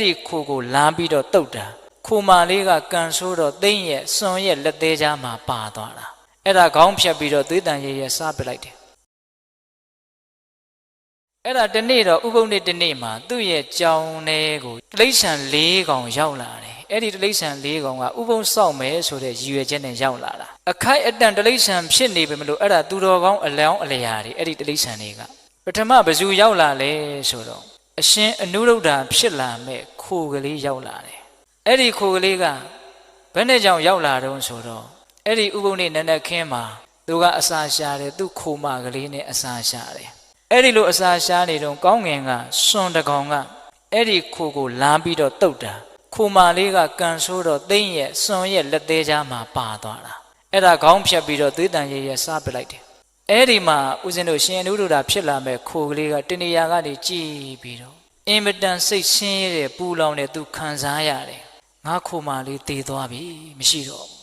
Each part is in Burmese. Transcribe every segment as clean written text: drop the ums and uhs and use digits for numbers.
ဒီခိုကိုလမ်းပြီးတော့တုတ်တာခိုမာလေးကကန်ဆိုးတော့သိမ့်ရဲ့စွန်ရဲ့လက်သေးကြားမှာပါသွားတာအဲ့ဒါခေါင်းဖြတ်ပြီးတော့သွေးတန်ရဲရဲစားပစ်လိုက်တယ်အဲ့ဒါတနေ့တော့ဥပုံနေ့တနေ့မှာသူ့ရဲ့ကြောင်ထဲကိုတိရစ္ဆာန်၄ကောင်ရောက်လာတယ်အဲ့ဒီတိရစ္ဆာန်၄ကောင်ကဥပုံစောက်မယ်ဆိုတဲ့ရည်ရွယ်ချက်နဲ့ရောက်လာတာအခိုက်အတန့်တိရစ္ဆာန်ဖြစ်နေပြီမလို့အဲ့ဒါသူတော်ကောင်းအလောင်းအလျာတွေအဲ့ဒီတိရစ္ဆာန်တွေကပထမဘယ်သူရောက်လာလဲဆိုတော့အရှင်အနုရုဒ္ဓဖြစ်လာမဲ့ခိုကလေးရောက်လာတယ်အဲ့ဒီခိုကလေးကဘယ်နဲ့ကြောင့်ရောက်လာတော့ဆိုတော့အဲ့ဒီဥပုံနေ့နက်နက်ခင်းမှာသူကအစာရှာတယ်သူ့ခိုမကလေးနဲ့အစာရှာတယ်အဲ့ဒီလိုအစာရှားနေတော့ကောင်းငင်ကစွန်တကောင်ကအဲ့ဒီခိုကိုလမ်းပြီးတော့တုတ်တာခိုမာလေးကကန်ဆိုးတော့သိမ့်ရဲ့စွန်ရဲ့လက်သေးကြားမှာပါသွားတာအဲ့ဒါခေါင်းဖြတ်ပြီးတော့သွေးတန်ရဲရဲစားပစ်လိုက်တယ်အဲ့ဒီမှာဦးဇင်းတို့ရှင်အနုရုဒ္ဓဖြစ်လာမဲ့ခိုကလေးကတဏှာကနေကြည်ပြီးတော့အင်မတန်စိတ်ဆင်းရဲတဲ့ပူလောင်တဲ့သူခံစားရတယ်ငါခိုမာလေးတည်သွားပြီမရှိတော့ဘူး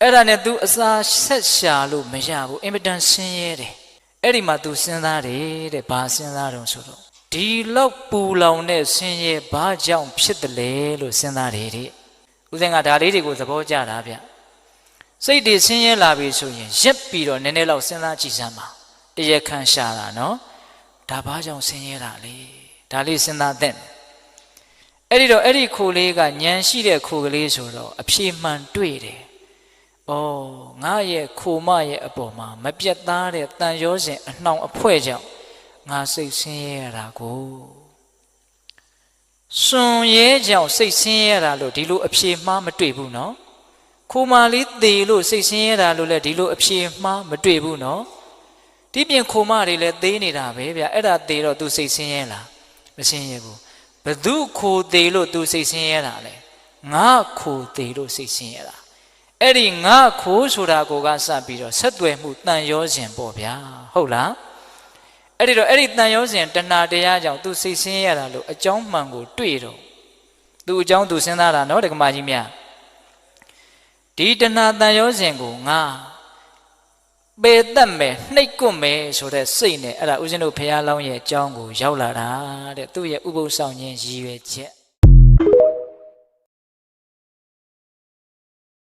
အဲ့ဒါနဲ့သူအစာဆက်ရှာလို့မရဘူးအင်မတန်ဆင်းရဲတယ်အဲ့ဒီမှာ तू စဉ်းစားတယ်တဲ့ဘာစဉ်းစားတော့ဆိုတော့ဒီလောက်ပူလောင်တဲ့ဆင်းရဲဘာကြောင့်ဖြစ်တယ်လဲလို့စဉ်းစားတယ်တဲ့ဦးဇင်းကဒါလေးတွေကိုသဘောကျတာဗျစိတ်တွေဆင်းရဲလာပြီဆိုရင်ရက်ပြီးတော့နည်းနည်းလောက်စဉ်းစားကြည့်စမ်းပါတရားခံရှာတာနော်ဒါဘာကြောင့်ဆင်းရဲတာလဲဒါလေးစဉ်းစားသင့်အဲ့ဒီတော့အဲ့ဒီခိုလေးကဉာဏ်ရှိတဲ့ခိုကလေးဆိုတော့အဖြေမှန်တွေ့တယ်ဩငါရဲ့ခိုမရဲ့အပေါ်မှာမပြတ်သားတဲ့တန်ရောစဉ်အနှောင်အဖွဲ့ကြောင့်ငါစိတ်ဆင်းရဲရတာကိုစွန်ရဲကြောင့်စိတ်ဆင်းရဲရတာလို့ဒီလိုအဖြေမှားမတွေ့ဘူးနော်ခိုမာလေးသေလို့စိတ်ဆင်းရဲတာလို့လည်းဒီလိုအဖြေမှားမတွေ့ဘူးနော်ဒီပြင်ခိုမတွေလည်းသေနေတာပဲဗျအဲ့ဒါသေတော့ तू စိတ်ဆင်းရဲလားမဆင်းရဲဘူးဘသူခိုသေလို့ तू စိတ်ဆင်းရဲတာလဲငါခိုသေလို့စိတ်ဆင်းရဲတာအဲ့ဒီငါခိုးဆိုတာကိုကစပြီးတော့ဆက်သွယ်မှုတန်ရောစဉ်ပေါ့ဗျာဟုတ်လားအဲ့ဒီတော့အဲ့ဒီတန်ရောစဉ်တဏှာတရားကြောင့် तू စိတ်ဆင်းရဲတာလို့အကြောင်းမှန်ကိုတွေ့တော့ तू အကြောင်း तू စဉ်းစားတာနော်ဒကမာကြီးများဒီတဏှာတန်ရောစဉ်ကိုငါပေတတ်မယ်နှိပ်ကွမယ်ဆိုတဲ့စိတ်နဲ့အဲ့ဒါဦးဇင်းတို့ဘုရားလောင်းရဲ့အကြောင်းကိုရောက်လာတာတဲ့သူ့ရဲ့ဥပုသ်ဆောင်ခြင်းရည်ရွယ်ချက်